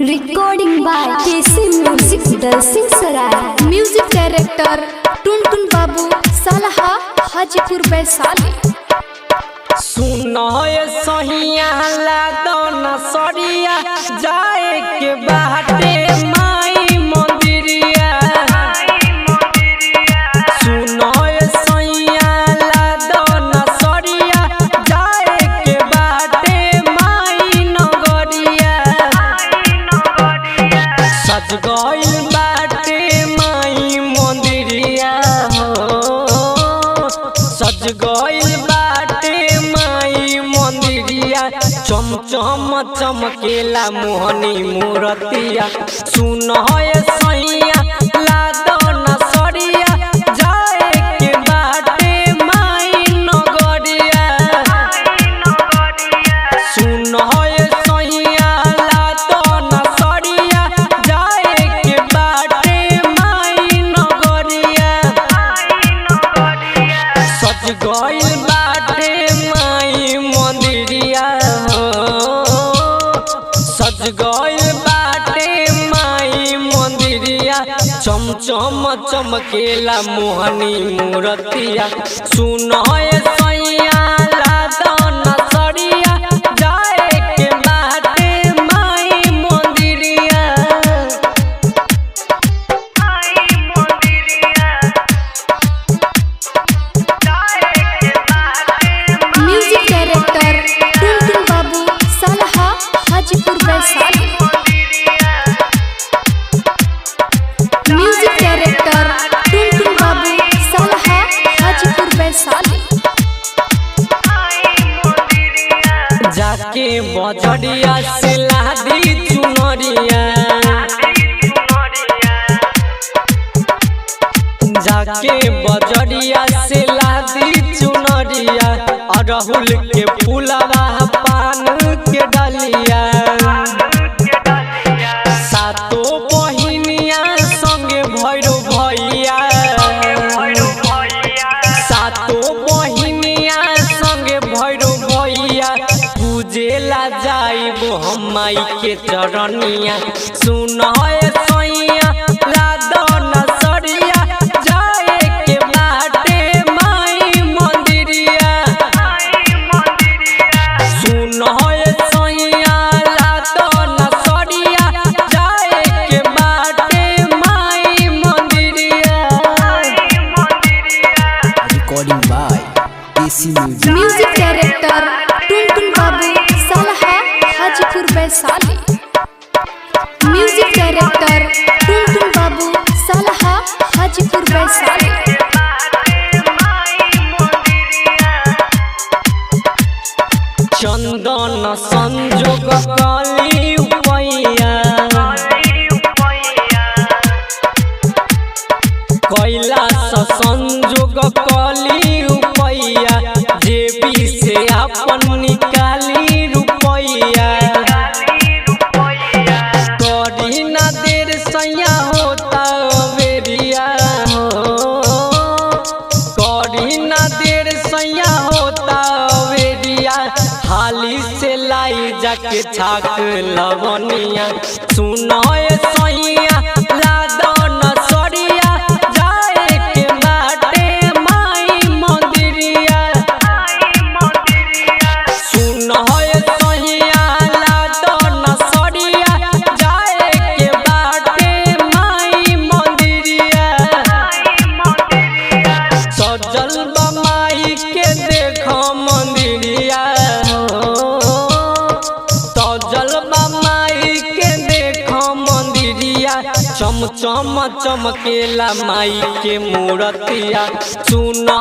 Recording by KC music Dalsinghsarai. Music director Tuntun Babu Salha Hajipur Vaishali. सुनो सहिया लादन सरिया जाए के बाटे माई मंदिरिया। सुनो सहिया लादन सरिया जाए के बाटे माई नगरिया। सज गइल बाटे माई मंदिरिया हो, सज गइल बाटे माई मंदिरिया। चमचम चमकेला मोहनी मूरतिया। सुनो सैया लादन सरिया जाए के बाटे माई नगरिया। सुनो सैया लादन सरिया जाए के बाटे माई नगरिया। सज गइल बाटे माई मंदिरिया हो, सज गइल बाटे माई मंदिरिया। चमचम चमकेला मोहनी मूरतिया। सुनो सैया लादन सरिया जाए के बाटे माई मंदिरिया। Music director Tuntun Babu Salha Hajipur Vaishali. Music director Tuntun Babu Salha Hajipur Vaishali. जाके बजरिया से लादी चुनरिया, जाके बजरिया से लादी चुनरिया। अड़हुल के फूलवा पान के डलिया। सातो बहिनिया संगे भैरो भैया, सातो बहिनिया संगे भैरो भैया। पूजेला जाइबो हम माई के चरनिया। सुनो सैया लादन सरिया जाए के बाटे माई मंदिरिया। सुनो सैया लादन सरिया जाए के बाटे माई मंदिरिया। Recording by KC music. Music director Tuntun Babu Salha Hajipur Vaishali. Music director Tuntun Babu Salha Hajipur Vaishali. चंदन संजोग काली उपैया, कैलाश संजोग काली उपैया। जेबी से अपन निकाली रुपैया। करी ना देर सैया होता बेरिया हो, करी ना देर सैया होता बेरिया। हाली से लाई जाके छाक लवनिया। सुनो सैया लादन सरिया जाए के बाटे माई मंदिरिया। सुनो सैया लादन सरिया जाए के बाटे माई मंदिरिया। सजल बा माई के देखो मंदिरिया हो, सजल बा माई के देखो मंदिरिया। चमचम चमकेला माई के मूरतिया। सुनो